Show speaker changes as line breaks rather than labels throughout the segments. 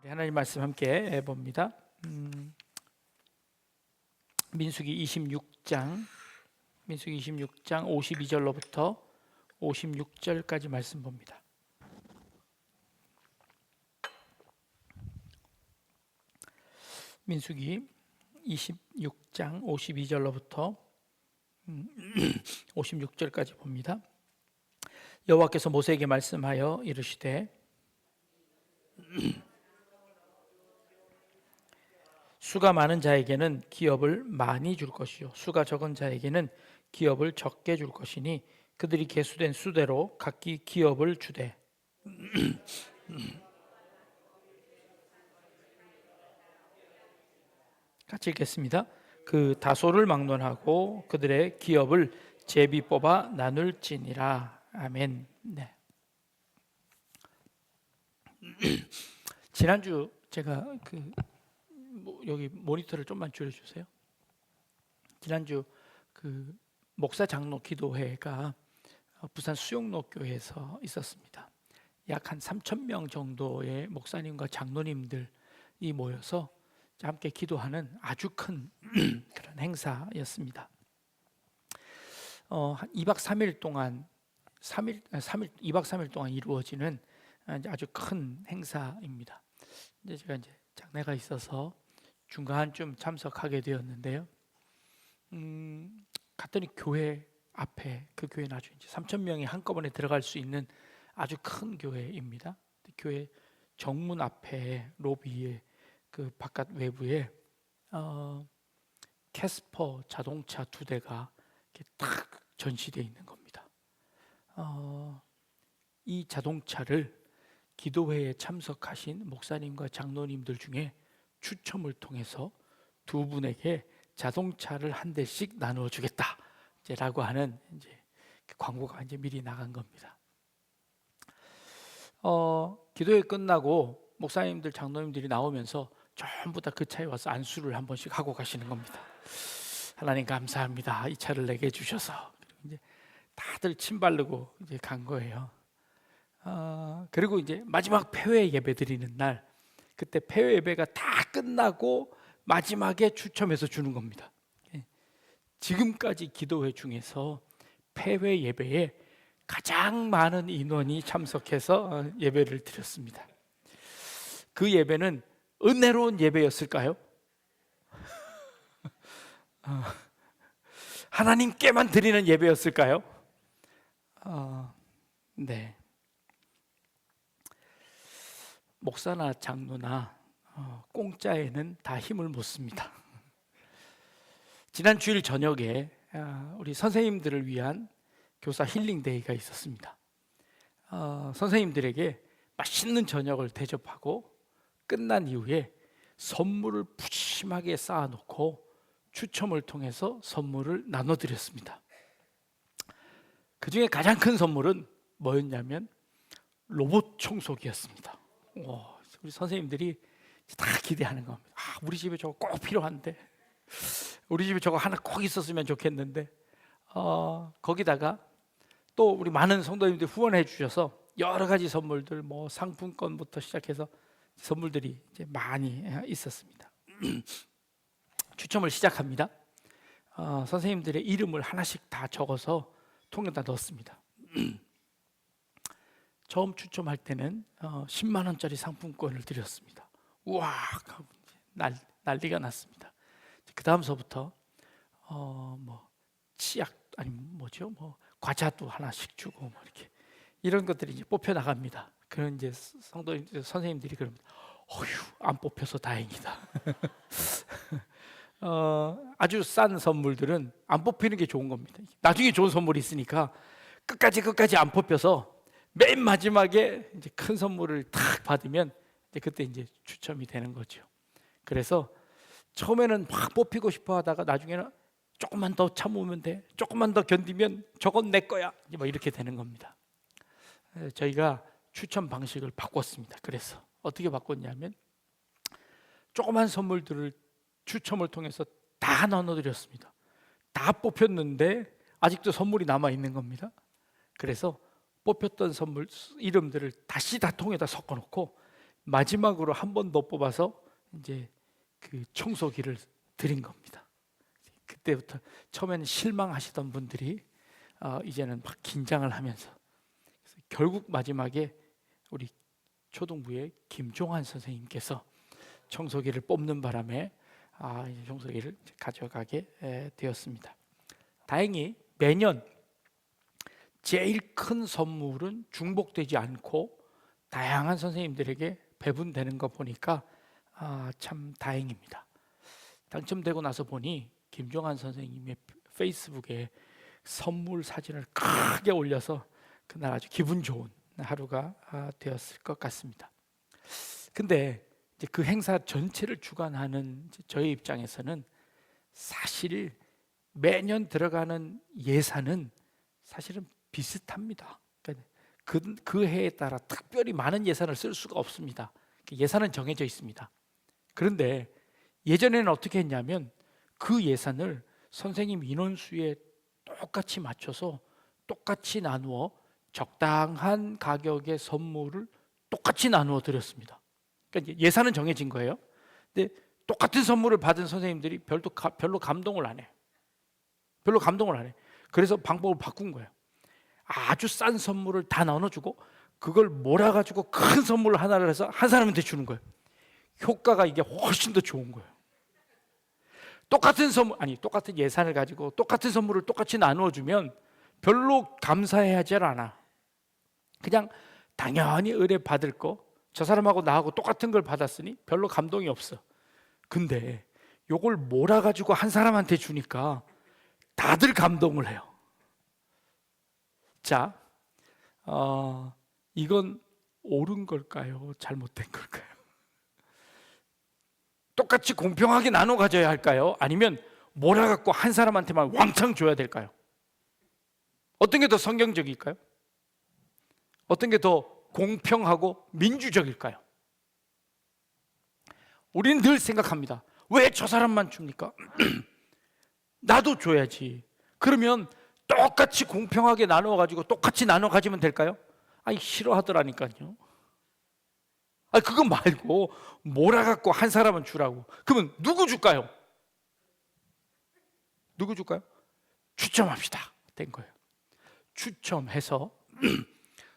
우리 하나님 말씀 함께 봅니다. 민수기 26장 52절로부터 56절까지 말씀 봅니다. 민수기 26장 52절로부터 56절까지 봅니다. 여호와께서 모세에게 말씀하여 이르시되 수가 많은 자에게는 기업을 많이 줄 것이요 수가 적은 자에게는 기업을 적게 줄 것이니 그들이 계수된 수대로 각기 기업을 주되 같이 읽겠습니다. 그 다소를 막론하고 그들의 기업을 제비 뽑아 나눌지니라. 아멘. 네. 지난주 제가 여기 모니터를 좀만 줄여주세요. 지난주 목사 장로 기도회가 부산 수용로교회에서 있었습니다. 약 한 3,000명 정도의 목사님과 장로님들이 모여서 함께 기도하는 아주 큰 그런 행사였습니다. 2박 3일 동안 2박 3일 동안 이루어지는 아주 큰 행사입니다. 이제 제가 장례가 있어서 중간쯤 참석하게 되었는데요. 갔더니 교회 앞에 그 교회는 아주 3,000명이 한꺼번에 들어갈 수 있는 아주 큰 교회입니다. 교회 정문 앞에 로비에 그 바깥 외부에 캐스퍼 자동차 2대가 이렇게 딱 전시되어 있는 겁니다. 이 자동차를 기도회에 참석하신 목사님과 장로님들 중에 추첨을 통해서 2분에게 자동차를 한 대씩 나누어 주겠다라고 하는 광고가 미리 나간 겁니다. 기도회 끝나고 목사님들, 장로님들이 나오면서 전부 다 그 차에 와서 안수를 한 번씩 하고 가시는 겁니다. 하나님 감사합니다. 이 차를 내게 주셔서. 이제 다들 침 바르고 간 거예요. 그리고 마지막 폐회 예배 드리는 날, 그때 폐회 예배가 다 끝나고 마지막에 추첨해서 주는 겁니다. 지금까지 기도회 중에서 폐회 예배에 가장 많은 인원이 참석해서 예배를 드렸습니다. 그 예배는 은혜로운 예배였을까요? 하나님께만 드리는 예배였을까요? 네. 목사나 장로나 공짜에는 다 힘을 못 씁니다. 지난 주일 저녁에 우리 선생님들을 위한 교사 힐링데이가 있었습니다. 선생님들에게 맛있는 저녁을 대접하고 끝난 이후에 선물을 푸짐하게 쌓아놓고 추첨을 통해서 선물을 나눠드렸습니다. 그 중에 가장 큰 선물은 뭐였냐면 로봇 청소기였습니다. 우리 선생님들이 다 기대하는 겁니다. 우리 집에 저거 꼭 필요한데, 우리 집에 저거 하나 꼭 있었으면 좋겠는데, 거기다가 또 우리 많은 성도님들이 후원해 주셔서 여러 가지 선물들, 상품권부터 시작해서 선물들이 많이 있었습니다. 추첨을 시작합니다. 선생님들의 이름을 하나씩 다 적어서 통에다 넣었습니다. 처음 추첨할 때는 10만 원짜리 상품권을 드렸습니다. 우와, 난리가 났습니다. 그 다음서부터 치약 과자도 하나씩 주고 이렇게 이런 것들이 뽑혀 나갑니다. 그런 성도 선생님들이 그럽니다. 안 뽑혀서 다행이다. 아주 싼 선물들은 안 뽑히는 게 좋은 겁니다. 나중에 좋은 선물이 있으니까 끝까지 안 뽑혀서 맨 마지막에 큰 선물을 탁 받으면 그때 추첨이 되는 거죠. 그래서 처음에는 막 뽑히고 싶어 하다가 나중에는 조금만 더 참으면 돼, 조금만 더 견디면 저건 내 거야, 이렇게 되는 겁니다. 저희가 추첨 방식을 바꿨습니다. 그래서 어떻게 바꿨냐면 조그만 선물들을 추첨을 통해서 다 나눠드렸습니다. 다 뽑혔는데 아직도 선물이 남아있는 겁니다. 그래서 뽑혔던 선물 이름들을 다시 다 통에다 섞어놓고 마지막으로 한 번 더 뽑아서 이제 그 청소기를 드린 겁니다. 그때부터 처음에는 실망하시던 분들이 이제는 막 긴장을 하면서, 결국 마지막에 우리 초등부의 김종환 선생님께서 청소기를 뽑는 바람에 이제 청소기를 가져가게 되었습니다. 다행히 매년 제일 큰 선물은 중복되지 않고 다양한 선생님들에게 배분되는 거 보니까 참 다행입니다. 당첨되고 나서 보니 김종환 선생님의 페이스북에 선물 사진을 크게 올려서 그날 아주 기분 좋은 하루가 되었을 것 같습니다. 근데 이제 그 행사 전체를 주관하는 저희 입장에서는 사실 매년 들어가는 예산은 사실은 비슷합니다. 그러니까 그 해에 따라 특별히 많은 예산을 쓸 수가 없습니다. 예산은 정해져 있습니다. 그런데 예전에는 어떻게 했냐면 그 예산을 선생님 인원수에 똑같이 맞춰서 똑같이 나누어 적당한 가격의 선물을 똑같이 나누어 드렸습니다. 그러니까 예산은 정해진 거예요. 근데 똑같은 선물을 받은 선생님들이 별로 감동을 안 해요. 별로 감동을 안 해요. 그래서 방법을 바꾼 거예요. 아주 싼 선물을 다 나눠주고 그걸 몰아가지고 큰 선물을 하나를 해서 한 사람한테 주는 거예요. 효과가 이게 훨씬 더 좋은 거예요. 똑같은 예산을 가지고 똑같은 선물을 똑같이 나누어주면 별로 감사해하지 않아. 그냥 당연히 의뢰 받을 거, 저 사람하고 나하고 똑같은 걸 받았으니 별로 감동이 없어. 근데 요걸 몰아가지고 한 사람한테 주니까 다들 감동을 해요. 자, 이건 옳은 걸까요? 잘못된 걸까요? 똑같이 공평하게 나눠 가져야 할까요? 아니면 몰아갖고 한 사람한테만 왕창 줘야 될까요? 어떤 게 더 성경적일까요? 어떤 게 더 공평하고 민주적일까요? 우리는 늘 생각합니다. 왜 저 사람만 줍니까? 나도 줘야지. 그러면 똑같이 공평하게 나눠 가지고 똑같이 나눠 가지면 될까요? 아니 싫어하더라니까요. 그거 말고 몰아갖고 한 사람은 주라고. 그러면 누구 줄까요? 누구 줄까요? 추첨합시다. 된 거예요. 추첨해서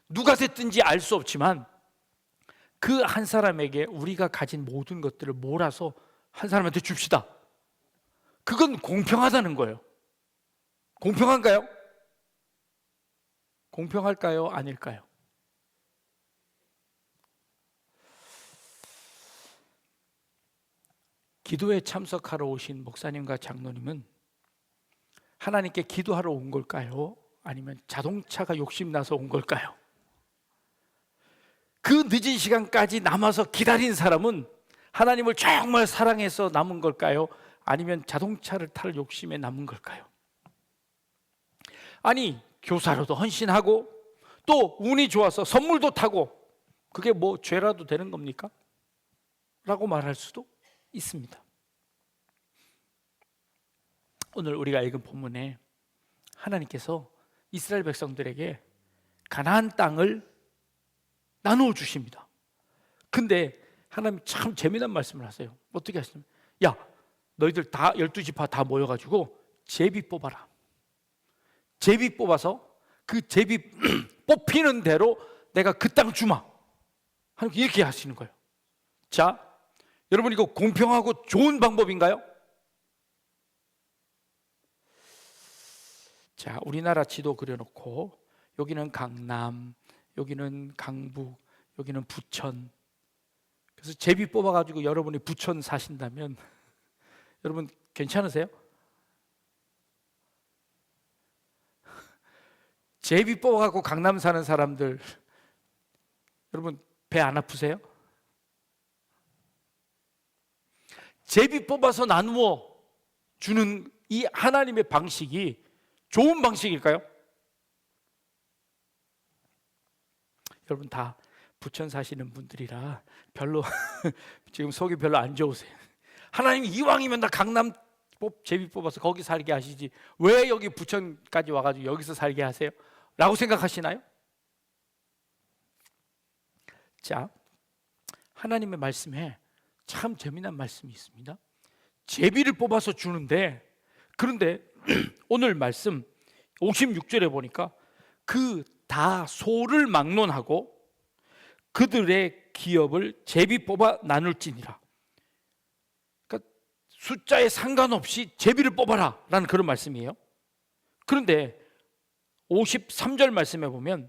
누가 됐든지 알 수 없지만 그 한 사람에게 우리가 가진 모든 것들을 몰아서 한 사람한테 줍시다. 그건 공평하다는 거예요. 공평한가요? 공평할까요? 아닐까요? 기도에 참석하러 오신 목사님과 장로님은 하나님께 기도하러 온 걸까요? 아니면 자동차가 욕심나서 온 걸까요? 그 늦은 시간까지 남아서 기다린 사람은 하나님을 정말 사랑해서 남은 걸까요? 아니면 자동차를 탈 욕심에 남은 걸까요? 아니, 교사로도 헌신하고 또 운이 좋아서 선물도 타고 그게 뭐 죄라도 되는 겁니까? 라고 말할 수도 있습니다. 오늘 우리가 읽은 본문에 하나님께서 이스라엘 백성들에게 가나안 땅을 나누어 주십니다. 근데 하나님 참 재미난 말씀을 하세요. 어떻게 하시냐면, 야, 너희들 다 12지파 다 모여가지고 제비 뽑아라. 제비 뽑아서 그 제비 뽑히는 대로 내가 그 땅 주마. 하나님 이렇게 하시는 거예요. 자, 여러분 이거 공평하고 좋은 방법인가요? 자, 우리나라 지도 그려놓고 여기는 강남, 여기는 강북, 여기는 부천. 그래서 제비 뽑아가지고 여러분이 부천 사신다면 여러분 괜찮으세요? 제비 뽑아갖고 강남 사는 사람들 여러분 배 안 아프세요? 제비 뽑아서 나누어 주는 이 하나님의 방식이 좋은 방식일까요? 여러분 다 부천 사시는 분들이라 별로 지금 속이 별로 안 좋으세요. 하나님 이왕이면 나 강남 제비 뽑아서 거기 살게 하시지 왜 여기 부천까지 와가지고 여기서 살게 하세요? 라고 생각하시나요? 자, 하나님의 말씀에 참 재미난 말씀이 있습니다. 제비를 뽑아서 주는데, 그런데 오늘 말씀 56절에 보니까 그 다 소를 막론하고 그들의 기업을 제비 뽑아 나눌지니라. 그러니까 숫자에 상관없이 제비를 뽑아라 라는 그런 말씀이에요. 그런데 53절 말씀에 보면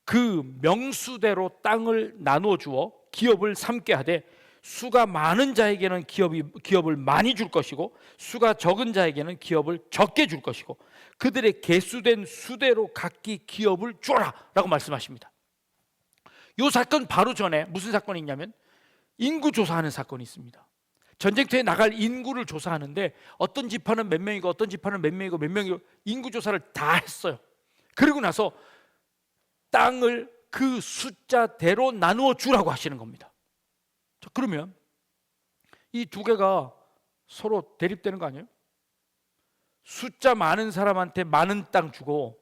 그 명수대로 땅을 나누어 주어 기업을 삼게 하되 수가 많은 자에게는 기업을 많이 줄 것이고 수가 적은 자에게는 기업을 적게 줄 것이고 그들의 계수된 수대로 각기 기업을 주어라 라고 말씀하십니다. 이 사건 바로 전에 무슨 사건이 있냐면 인구 조사하는 사건이 있습니다. 전쟁터에 나갈 인구를 조사하는데 어떤 지파는 몇 명이고 어떤 지파는 몇 명이고 몇 명이고 인구 조사를 다 했어요. 그리고 나서 땅을 그 숫자대로 나누어 주라고 하시는 겁니다. 자, 그러면 이 두 개가 서로 대립되는 거 아니에요? 숫자 많은 사람한테 많은 땅 주고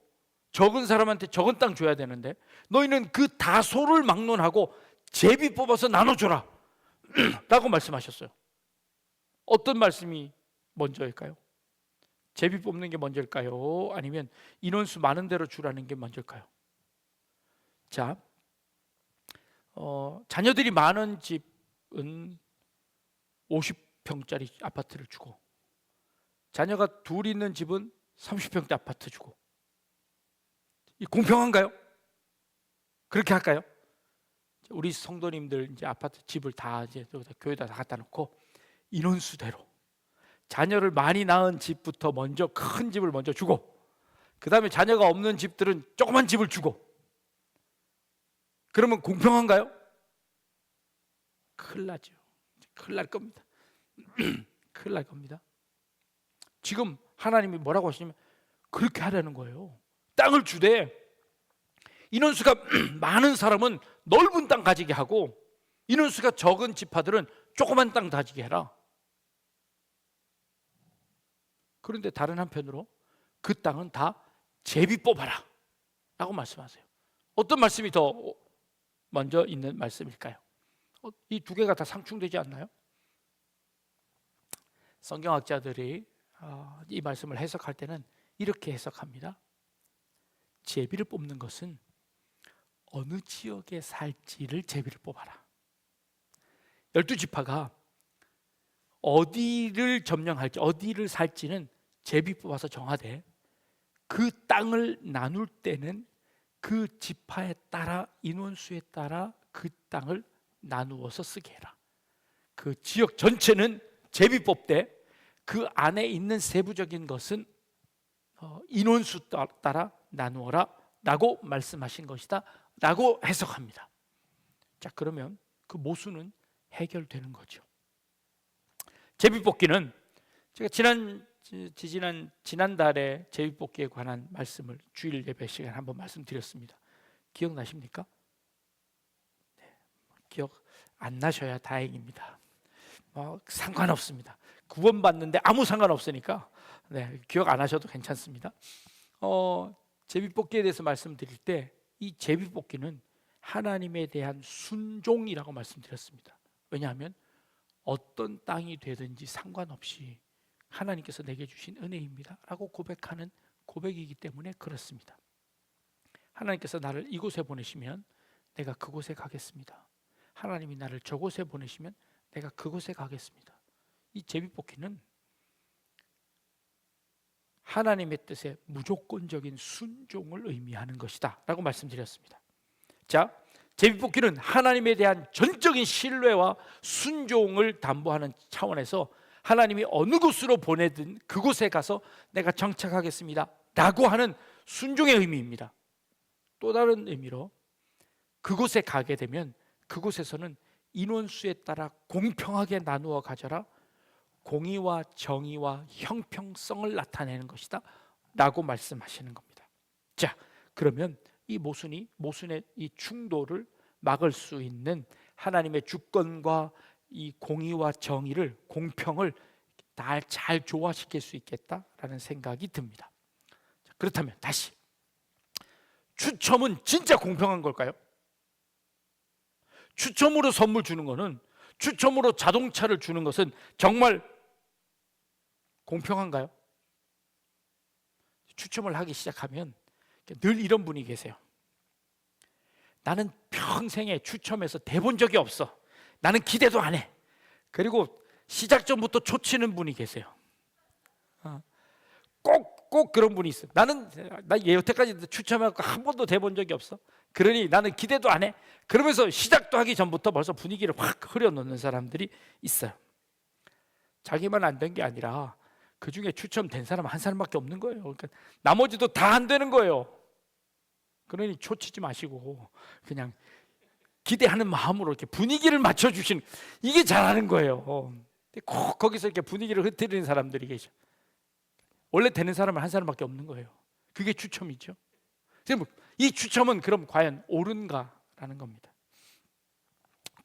적은 사람한테 적은 땅 줘야 되는데 너희는 그 다소를 막론하고 제비 뽑아서 나눠줘라 라고 말씀하셨어요. 어떤 말씀이 먼저일까요? 제비 뽑는 게 먼저일까요? 아니면 인원수 많은 대로 주라는 게 먼저일까요? 자, 자녀들이 많은 집은 50평짜리 아파트를 주고 자녀가 둘 있는 집은 30평대 아파트 주고, 이 공평한가요? 그렇게 할까요? 우리 성도님들 이제 아파트 집을 다 이제 교회에다 다 갖다 놓고 인원수대로 자녀를 많이 낳은 집부터 먼저 큰 집을 먼저 주고 그 다음에 자녀가 없는 집들은 조그만 집을 주고, 그러면 공평한가요? 큰일 나죠. 큰일 날 겁니다. 큰일 날 겁니다. 지금 하나님이 뭐라고 하시냐면 그렇게 하라는 거예요. 땅을 주되 인원수가 많은 사람은 넓은 땅 가지게 하고 인원수가 적은 지파들은 조그만 땅 가지게 해라. 그런데 다른 한편으로 그 땅은 다 제비 뽑아라 라고 말씀하세요. 어떤 말씀이 더 먼저 있는 말씀일까요? 이 두 개가 다 상충되지 않나요? 성경학자들이 이 말씀을 해석할 때는 이렇게 해석합니다. 제비를 뽑는 것은 어느 지역에 살지를 제비를 뽑아라. 12지파가 어디를 점령할지 어디를 살지는 제비 뽑아서 정하되 그 땅을 나눌 때는 그 지파에 따라 인원수에 따라 그 땅을 나누어서 쓰게 해라. 그 지역 전체는 제비 뽑되 그 안에 있는 세부적인 것은 인원수 따라 나누어라 라고 말씀하신 것이다 라고 해석합니다. 자, 그러면 그 모순은 해결되는 거죠. 제비뽑기는 제가 지난달에 제비뽑기에 관한 말씀을 주일 예배 시간에 한번 말씀드렸습니다. 기억나십니까? 네, 기억 안 나셔야 다행입니다. 상관없습니다. 구원받는데 아무 상관없으니까 기억 안 하셔도 괜찮습니다. 제비뽑기에 대해서 말씀드릴 때 이 제비뽑기는 하나님에 대한 순종이라고 말씀드렸습니다. 왜냐하면 어떤 땅이 되든지 상관없이 하나님께서 내게 주신 은혜입니다 라고 고백하는 고백이기 때문에 그렇습니다. 하나님께서 나를 이곳에 보내시면 내가 그곳에 가겠습니다. 하나님이 나를 저곳에 보내시면 내가 그곳에 가겠습니다. 이 제비뽑기는 하나님의 뜻에 무조건적인 순종을 의미하는 것이다 라고 말씀드렸습니다. 자, 제비뽑기는 하나님에 대한 전적인 신뢰와 순종을 담보하는 차원에서 하나님이 어느 곳으로 보내든 그곳에 가서 내가 정착하겠습니다 라고 하는 순종의 의미입니다. 또 다른 의미로 그곳에 가게 되면 그곳에서는 인원수에 따라 공평하게 나누어 가져라, 공의와 정의와 형평성을 나타내는 것이다 라고 말씀하시는 겁니다. 자, 그러면 이 모순의 이 충돌을 막을 수 있는 하나님의 주권과 이 공의와 정의를, 공평을 잘 조화시킬 수 있겠다라는 생각이 듭니다. 자, 그렇다면 다시 추첨은 진짜 공평한 걸까요? 추첨으로 선물 주는 거는, 추첨으로 자동차를 주는 것은 정말 공평한가요? 추첨을 하기 시작하면 늘 이런 분이 계세요. 나는 평생에 추첨해서 대본 적이 없어. 나는 기대도 안 해. 그리고 시작 전부터 초치는 분이 계세요. 꼭 그런 분이 있어요. 나 여태까지 추첨해서 한 번도 대본 적이 없어. 그러니 나는 기대도 안 해. 그러면서 시작도 하기 전부터 벌써 분위기를 확 흐려놓는 사람들이 있어요. 자기만 안 된 게 아니라 그 중에 추첨된 사람 한 사람밖에 없는 거예요. 그러니까 나머지도 다 안 되는 거예요. 그러니 초치지 마시고 그냥 기대하는 마음으로 이렇게 분위기를 맞춰주시는, 이게 잘하는 거예요. 꼭 거기서 이렇게 분위기를 흐트리는 사람들이 계셔. 원래 되는 사람은 한 사람밖에 없는 거예요. 그게 추첨이죠. 이 추첨은 그럼 과연 옳은가라는 겁니다.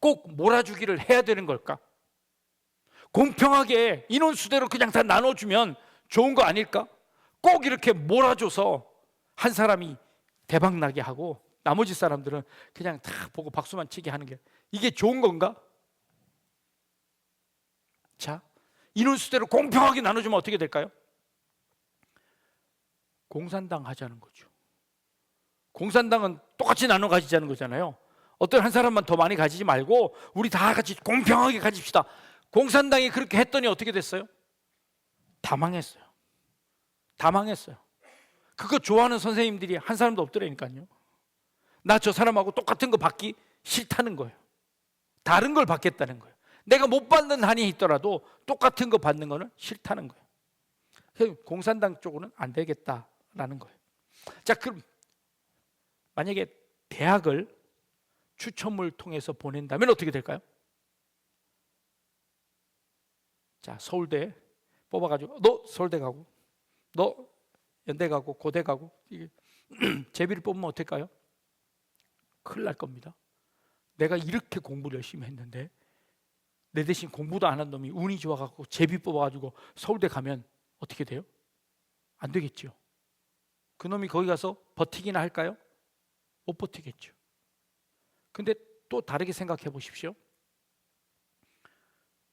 꼭 몰아주기를 해야 되는 걸까? 공평하게 인원수대로 그냥 다 나눠주면 좋은 거 아닐까? 꼭 이렇게 몰아줘서 한 사람이 대박나게 하고 나머지 사람들은 그냥 다 보고 박수만 치게 하는 게, 이게 좋은 건가? 자, 인원수대로 공평하게 나눠주면 어떻게 될까요? 공산당 하자는 거죠. 공산당은 똑같이 나눠 가지자는 거잖아요. 어떤 한 사람만 더 많이 가지지 말고 우리 다 같이 공평하게 가집시다. 공산당이 그렇게 했더니 어떻게 됐어요? 다 망했어요. 다 망했어요. 그거 좋아하는 선생님들이 한 사람도 없더라니까요. 나 저 사람하고 똑같은 거 받기 싫다는 거예요. 다른 걸 받겠다는 거예요. 내가 못 받는 한이 있더라도 똑같은 거 받는 거는 싫다는 거예요. 그래서 공산당 쪽으로는 안 되겠다라는 거예요. 자, 그럼 만약에 대학을 추첨을 통해서 보낸다면 어떻게 될까요? 자, 서울대 뽑아가지고 너 서울대 가고, 너 연대 가고, 고대 가고, 이게 제비를 뽑으면 어떨까요? 큰일 날 겁니다. 내가 이렇게 공부를 열심히 했는데 내 대신 공부도 안 한 놈이 운이 좋아갖고 제비 뽑아가지고 서울대 가면 어떻게 돼요? 안 되겠죠. 그 놈이 거기 가서 버티기나 할까요? 못 버티겠죠. 근데 또 다르게 생각해 보십시오.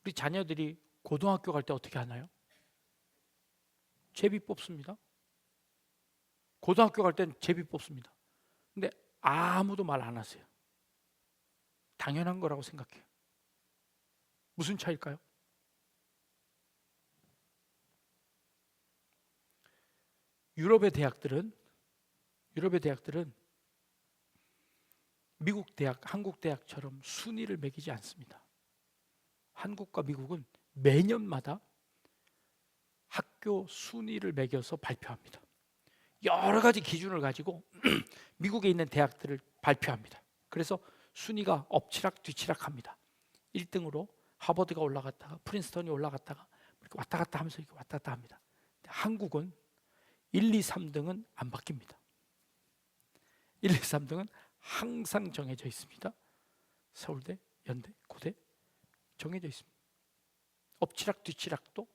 우리 자녀들이 고등학교 갈 때 어떻게 하나요? 제비 뽑습니다. 고등학교 갈 땐 제비 뽑습니다. 근데 아무도 말 안 하세요. 당연한 거라고 생각해요. 무슨 차이일까요? 유럽의 대학들은 미국 대학, 한국 대학처럼 순위를 매기지 않습니다. 한국과 미국은 매년마다 학교 순위를 매겨서 발표합니다. 여러 가지 기준을 가지고 미국에 있는 대학들을 발표합니다. 그래서 순위가 엎치락 뒤치락 합니다. 1등으로 하버드가 올라갔다가 프린스턴이 올라갔다가 이렇게 왔다 갔다 하면서 이렇게 왔다 갔다 합니다. 한국은 1, 2, 3등은 안 바뀝니다. 1, 2, 3등은 항상 정해져 있습니다. 서울대, 연대, 고대 정해져 있습니다. 엎치락 뒤치락도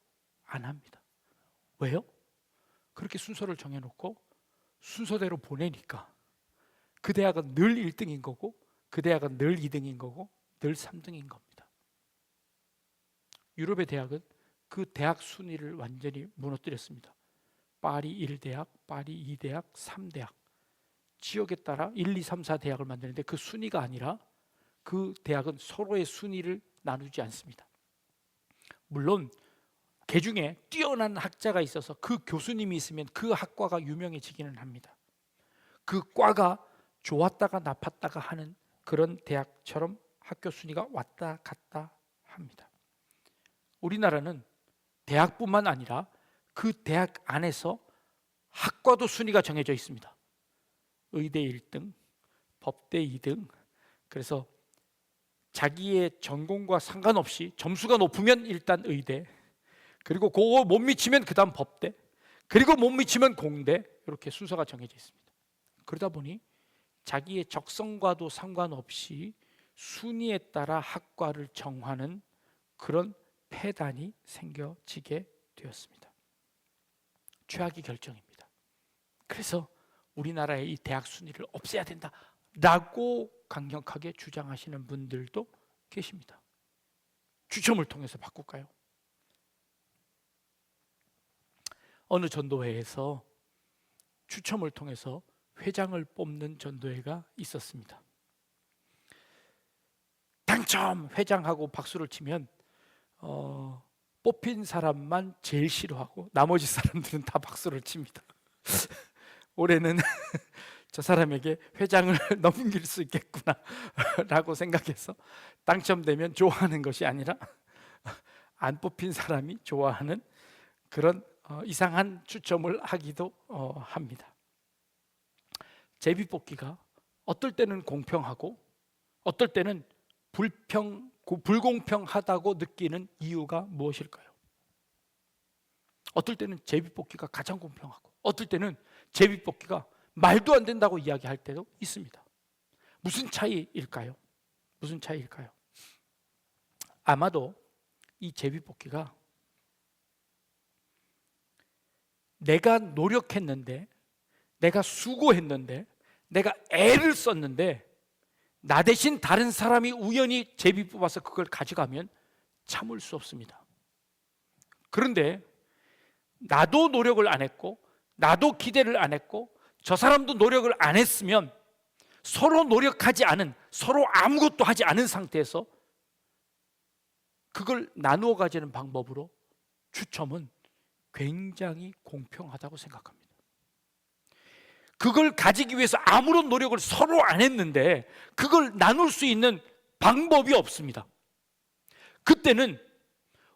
안 합니다. 왜요? 그렇게 순서를 정해놓고 순서대로 보내니까 그 대학은 늘 1등인 거고 그 대학은 늘 2등인 거고 늘 3등인 겁니다. 유럽의 대학은 그 대학 순위를 완전히 무너뜨렸습니다. 파리 1대학, 파리 2대학, 3대학 지역에 따라 1, 2, 3, 4대학을 만드는데 그 순위가 아니라 그 대학은 서로의 순위를 나누지 않습니다. 물론 개중에 뛰어난 학자가 있어서 그 교수님이 있으면 그 학과가 유명해지기는 합니다. 그 과가 좋았다가 나빴다가 하는 그런 대학처럼 학교 순위가 왔다 갔다 합니다. 우리나라는 대학뿐만 아니라 그 대학 안에서 학과도 순위가 정해져 있습니다. 의대 1등, 법대 2등. 그래서 자기의 전공과 상관없이 점수가 높으면 일단 의대, 그리고 그거 못 미치면 그 다음 법대, 그리고 못 미치면 공대, 이렇게 순서가 정해져 있습니다. 그러다 보니 자기의 적성과도 상관없이 순위에 따라 학과를 정하는 그런 폐단이 생겨지게 되었습니다. 최악의 결정입니다. 그래서 우리나라의 이 대학 순위를 없애야 된다라고 강력하게 주장하시는 분들도 계십니다. 추첨을 통해서 바꿀까요? 어느 전도회에서 추첨을 통해서 회장을 뽑는 전도회가 있었습니다. 당첨! 회장하고 박수를 치면 뽑힌 사람만 제일 싫어하고 나머지 사람들은 다 박수를 칩니다. 올해는 저 사람에게 회장을 넘길 수 있겠구나 라고 생각해서 당첨되면 좋아하는 것이 아니라 안 뽑힌 사람이 좋아하는 그런 이상한 추첨을 하기도 합니다. 제비뽑기가 어떨 때는 공평하고 어떨 때는 불공평하다고 느끼는 이유가 무엇일까요? 어떨 때는 제비뽑기가 가장 공평하고 어떨 때는 제비뽑기가 말도 안 된다고 이야기할 때도 있습니다. 무슨 차이일까요? 무슨 차이일까요? 아마도 이 제비뽑기가 내가 노력했는데, 내가 수고했는데, 내가 애를 썼는데 나 대신 다른 사람이 우연히 제비 뽑아서 그걸 가져가면 참을 수 없습니다. 그런데 나도 노력을 안 했고 나도 기대를 안 했고 저 사람도 노력을 안 했으면 서로 노력하지 않은, 서로 아무것도 하지 않은 상태에서 그걸 나누어 가지는 방법으로 추첨은 굉장히 공평하다고 생각합니다. 그걸 가지기 위해서 아무런 노력을 서로 안 했는데 그걸 나눌 수 있는 방법이 없습니다. 그때는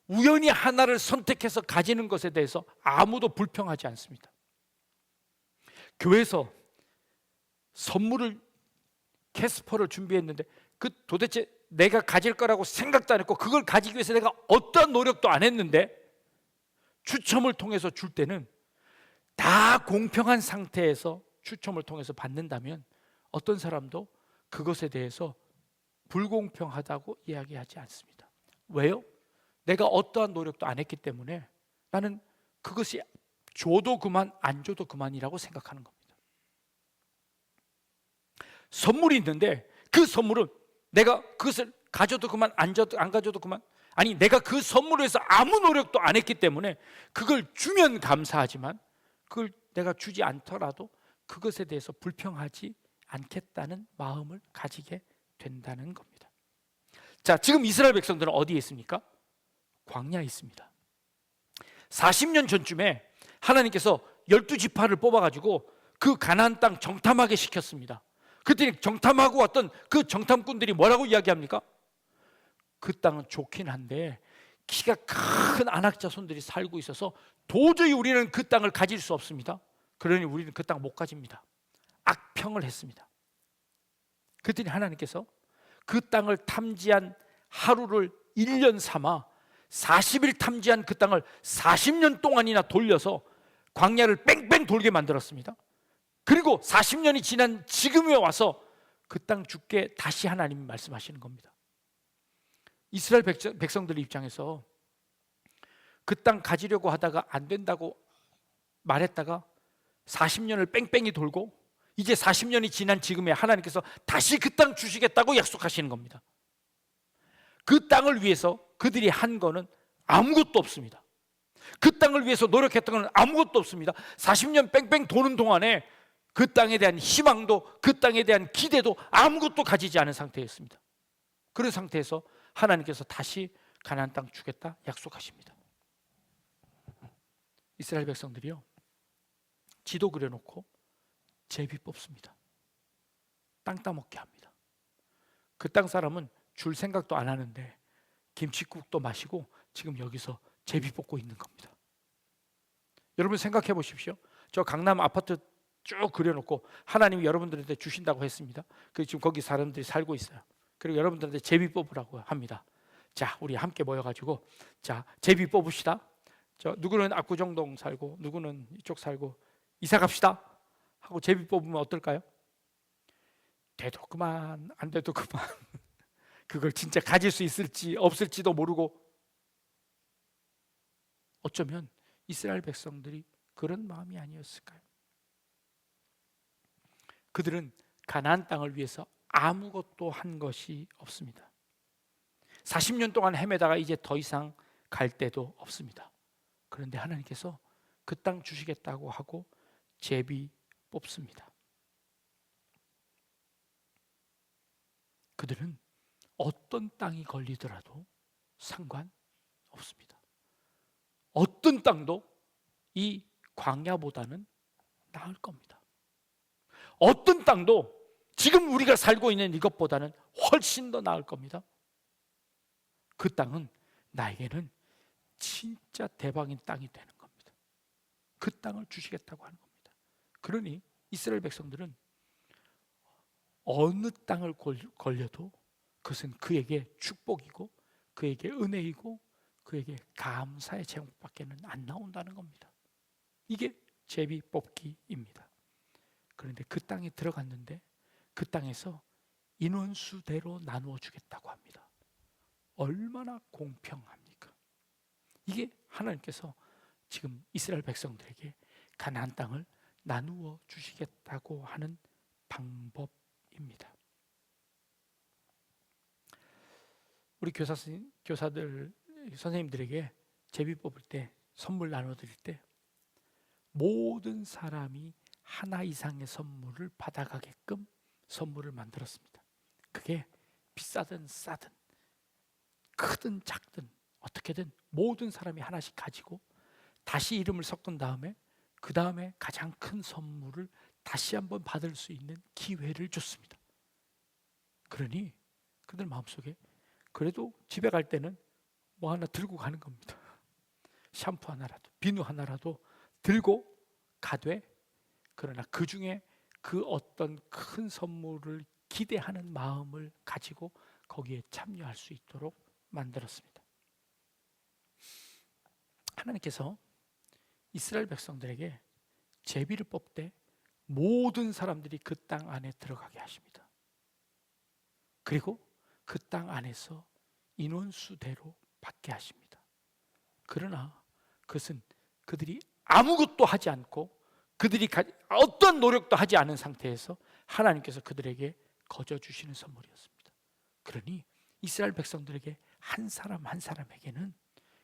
우연히 하나를 선택해서 가지는 것에 대해서 아무도 불평하지 않습니다. 교회에서 선물을 캐스퍼를 준비했는데 그 도대체 내가 가질 거라고 생각도 안 했고 그걸 가지기 위해서 내가 어떠한 노력도 안 했는데 추첨을 통해서 줄 때는 다 공평한 상태에서 추첨을 통해서 받는다면 어떤 사람도 그것에 대해서 불공평하다고 이야기하지 않습니다. 왜요? 내가 어떠한 노력도 안 했기 때문에 나는 그것이 줘도 그만 안 줘도 그만이라고 생각하는 겁니다. 선물이 있는데 그 선물은 내가 그것을 가져도 그만 안 가져도 그만, 아니 내가 그 선물을 해서 아무 노력도 안 했기 때문에 그걸 주면 감사하지만 그걸 내가 주지 않더라도 그것에 대해서 불평하지 않겠다는 마음을 가지게 된다는 겁니다. 자, 지금 이스라엘 백성들은 어디에 있습니까? 광야에 있습니다. 40년 전쯤에 하나님께서 12지파를 뽑아가지고 그 가나안 땅 정탐하게 시켰습니다. 그때 정탐하고 왔던 그 정탐꾼들이 뭐라고 이야기합니까? 그 땅은 좋긴 한데 키가 큰 안악자손들이 살고 있어서 도저히 우리는 그 땅을 가질 수 없습니다. 그러니 우리는 그 땅 못 가집니다. 악평을 했습니다. 그랬더니 하나님께서 그 땅을 탐지한 하루를 1년 삼아 40일 탐지한 그 땅을 40년 동안이나 돌려서 광야를 뺑뺑 돌게 만들었습니다. 그리고 40년이 지난 지금에 와서 그 땅 주께 다시 하나님이 말씀하시는 겁니다. 이스라엘 백성들 입장에서 그 땅 가지려고 하다가 안 된다고 말했다가 40년을 뺑뺑이 돌고 이제 40년이 지난 지금에 하나님께서 다시 그 땅 주시겠다고 약속하시는 겁니다. 그 땅을 위해서 그들이 한 거는 아무것도 없습니다. 그 땅을 위해서 노력했던 건 아무것도 없습니다. 40년 뺑뺑 도는 동안에 그 땅에 대한 희망도 그 땅에 대한 기대도 아무것도 가지지 않은 상태였습니다. 그런 상태에서 하나님께서 다시 가나안 땅 주겠다 약속하십니다. 이스라엘 백성들이요, 지도 그려놓고 제비 뽑습니다. 땅 따먹게 합니다. 그 땅 사람은 줄 생각도 안 하는데 김칫국도 마시고 지금 여기서 제비 뽑고 있는 겁니다. 여러분 생각해 보십시오. 저 강남 아파트 쭉 그려놓고 하나님이 여러분들한테 주신다고 했습니다. 그 지금 거기 사람들이 살고 있어요. 그리고 여러분들한테 제비 뽑으라고 합니다. 자, 우리 함께 모여가지고 자, 제비 뽑읍시다. 저 누구는 압구정동 살고 누구는 이쪽 살고 이사 갑시다 하고 제비 뽑으면 어떨까요? 돼도 그만 안 돼도 그만 그걸 진짜 가질 수 있을지 없을지도 모르고 어쩌면 이스라엘 백성들이 그런 마음이 아니었을까요? 그들은 가나안 땅을 위해서 아무것도 한 것이 없습니다. 40년 동안 헤매다가 이제 더 이상 갈 데도 없습니다. 그런데 하나님께서 그 땅 주시겠다고 하고 제비 뽑습니다. 그들은 어떤 땅이 걸리더라도 상관없습니다. 어떤 땅도 이 광야보다는 나을 겁니다. 어떤 땅도 지금 우리가 살고 있는 이것보다는 훨씬 더 나을 겁니다. 그 땅은 나에게는 진짜 대박인 땅이 되는 겁니다. 그 땅을 주시겠다고 하는 겁니다. 그러니 이스라엘 백성들은 어느 땅을 걸려도 그것은 그에게 축복이고 그에게 은혜이고 그에게 감사의 제목밖에는 안 나온다는 겁니다. 이게 제비 뽑기입니다. 그런데 그 땅에 들어갔는데 그 땅에서 인원수대로 나누어 주겠다고 합니다. 얼마나 공평합니까? 이게 하나님께서 지금 이스라엘 백성들에게 가나안 땅을 나누어 주시겠다고 하는 방법입니다. 우리 교사들 선생님들에게 제비 뽑을 때 선물 나눠 드릴 때 모든 사람이 하나 이상의 선물을 받아가게끔 선물을 만들었습니다. 그게 비싸든 싸든 크든 작든 어떻게든 모든 사람이 하나씩 가지고 다시 이름을 섞은 다음에 그 다음에 가장 큰 선물을 다시 한번 받을 수 있는 기회를 줬습니다. 그러니 그들 마음속에 그래도 집에 갈 때는 뭐 하나 들고 가는 겁니다. 샴푸 하나라도 비누 하나라도 들고 가되, 그러나 그 중에 그 어떤 큰 선물을 기대하는 마음을 가지고 거기에 참여할 수 있도록 만들었습니다. 하나님께서 이스라엘 백성들에게 제비를 뽑되 모든 사람들이 그 땅 안에 들어가게 하십니다. 그리고 그 땅 안에서 인원수대로 받게 하십니다. 그러나 그것은 그들이 아무것도 하지 않고 그들이 어떤 노력도 하지 않은 상태에서 하나님께서 그들에게 거저 주시는 선물이었습니다. 그러니 이스라엘 백성들에게 한 사람 한 사람에게는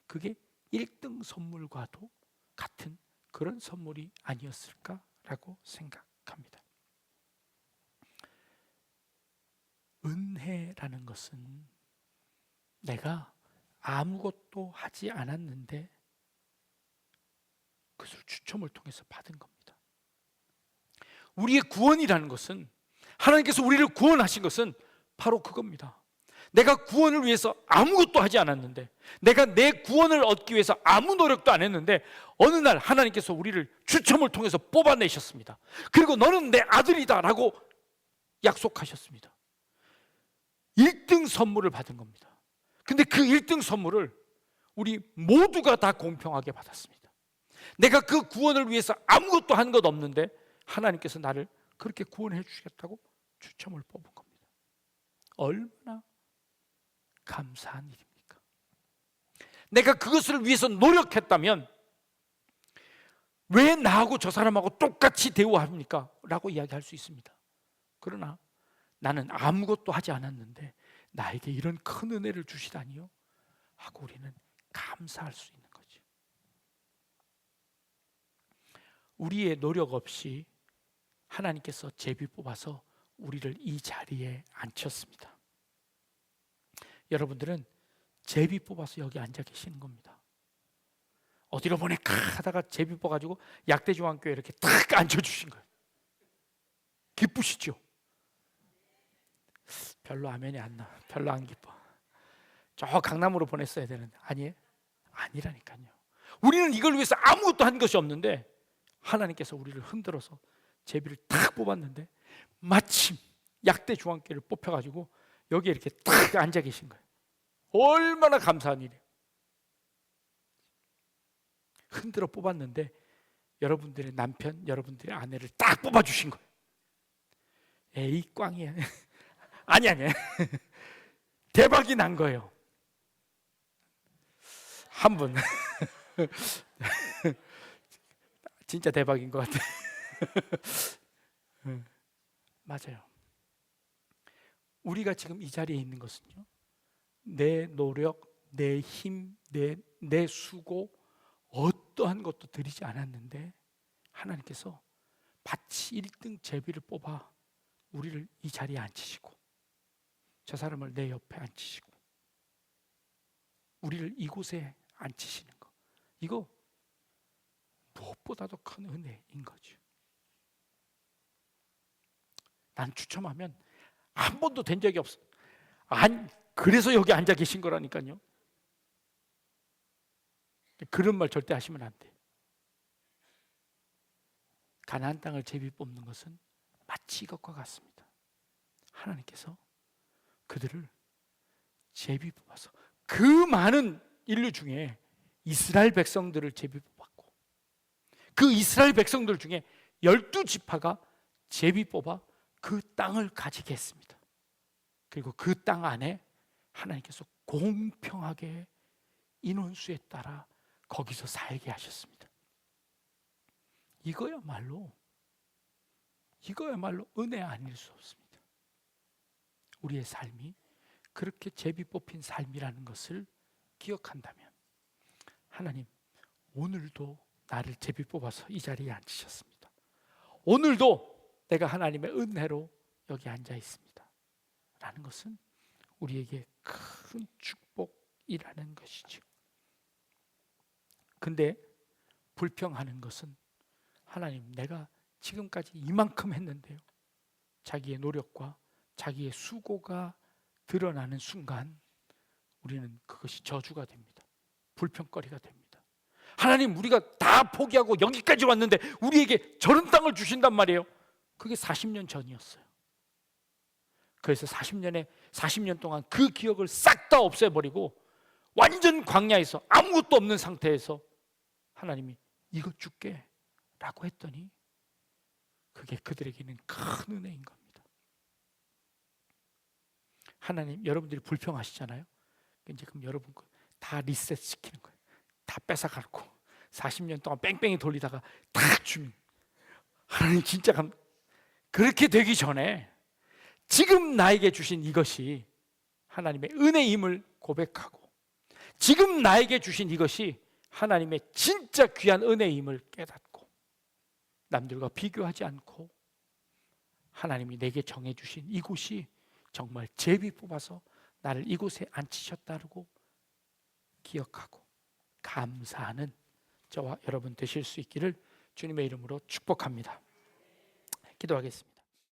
그게 1등 선물과도 같은 그런 선물이 아니었을까라고 생각합니다. 은혜라는 것은 내가 아무것도 하지 않았는데 그것을 추첨을 통해서 받은 겁니다. 우리의 구원이라는 것은, 하나님께서 우리를 구원하신 것은 바로 그겁니다. 내가 구원을 위해서 아무것도 하지 않았는데, 내가 내 구원을 얻기 위해서 아무 노력도 안 했는데 어느 날 하나님께서 우리를 추첨을 통해서 뽑아내셨습니다. 그리고 너는 내 아들이다 라고 약속하셨습니다. 1등 선물을 받은 겁니다. 근데 그 1등 선물을 우리 모두가 다 공평하게 받았습니다. 내가 그 구원을 위해서 아무것도 한 것 없는데 하나님께서 나를 그렇게 구원해 주시겠다고 추첨을 뽑은 겁니다. 얼마나 감사한 일입니까? 내가 그것을 위해서 노력했다면 왜 나하고 저 사람하고 똑같이 대우합니까? 라고 이야기할 수 있습니다. 그러나 나는 아무것도 하지 않았는데 나에게 이런 큰 은혜를 주시다니요? 하고 우리는 감사할 수 있는 거죠. 우리의 노력 없이 하나님께서 제비 뽑아서 우리를 이 자리에 앉혔습니다. 여러분들은 제비 뽑아서 여기 앉아 계시는 겁니다. 어디로 보낼까 하다가 제비 뽑아가지고 약대중앙교회에 이렇게 딱 앉혀주신 거예요. 기쁘시죠? 별로 아멘이 안 나. 별로 안 기뻐. 저 강남으로 보냈어야 되는데 아니에요? 아니라니까요. 우리는 이걸 위해서 아무것도 한 것이 없는데 하나님께서 우리를 흔들어서 제비를 딱 뽑았는데 마침 약대중앙교회를 뽑혀가지고 여기에 이렇게 딱 앉아 계신 거예요. 얼마나 감사한 일이에요. 흔들어 뽑았는데 여러분들의 남편, 여러분들의 아내를 딱 뽑아주신 거예요. 에이 꽝이야. 아니 대박이 난 거예요. 한 분 진짜 대박인 것 같아요. 맞아요. 우리가 지금 이 자리에 있는 것은요, 내 노력, 내 힘, 내 수고 어떠한 것도 들이지 않았는데 하나님께서 마치 1등 제비를 뽑아 우리를 이 자리에 앉히시고 저 사람을 내 옆에 앉히시고 우리를 이곳에 앉히시는 거, 이거 무엇보다도 큰 은혜인 거죠. 난 추첨하면 한 번도 된 적이 없어. 그래서 여기 앉아 계신 거라니까요. 그런 말 절대 하시면 안 돼. 가나안 땅을 제비 뽑는 것은 마치 이것과 같습니다. 하나님께서 그들을 제비 뽑아서 그 많은 인류 중에 이스라엘 백성들을 제비 뽑았고 그 이스라엘 백성들 중에 12지파가 제비 뽑아 그 땅을 가지게 했습니다. 그리고 그 땅 안에 하나님께서 공평하게 인원수에 따라 거기서 살게 하셨습니다. 이거야말로 은혜 아닐 수 없습니다. 우리의 삶이 그렇게 제비 뽑힌 삶이라는 것을 기억한다면 하나님, 오늘도 나를 제비 뽑아서 이 자리에 앉히셨습니다. 오늘도 내가 하나님의 은혜로 여기 앉아 있습니다 라는 것은 우리에게 큰 축복이라는 것이죠. 근데 불평하는 것은 하나님, 내가 지금까지 이만큼 했는데요, 자기의 노력과 자기의 수고가 드러나는 순간 우리는 그것이 저주가 됩니다. 불평거리가 됩니다. 하나님, 우리가 다 포기하고 여기까지 왔는데 우리에게 저런 땅을 주신단 말이에요. 그게 40년 전이었어요. 그래서 40년 동안 그 기억을 싹 다 없애버리고 완전 광야에서 아무것도 없는 상태에서 하나님이 이거 줄게 라고 했더니 그게 그들에게는 큰 은혜인 겁니다. 하나님, 여러분들이 불평하시잖아요. 이제 그럼 여러분 다 리셋 시키는 거예요. 다 뺏어가고 40년 동안 뺑뺑이 돌리다가 다 주면 하나님 진짜 그렇게 되기 전에 지금 나에게 주신 이것이 하나님의 은혜임을 고백하고 지금 나에게 주신 이것이 하나님의 진짜 귀한 은혜임을 깨닫고 남들과 비교하지 않고 하나님이 내게 정해주신 이곳이 정말 제비 뽑아서 나를 이곳에 앉히셨다고 기억하고 감사하는 저와 여러분 되실 수 있기를 주님의 이름으로 축복합니다. 기도하겠습니다.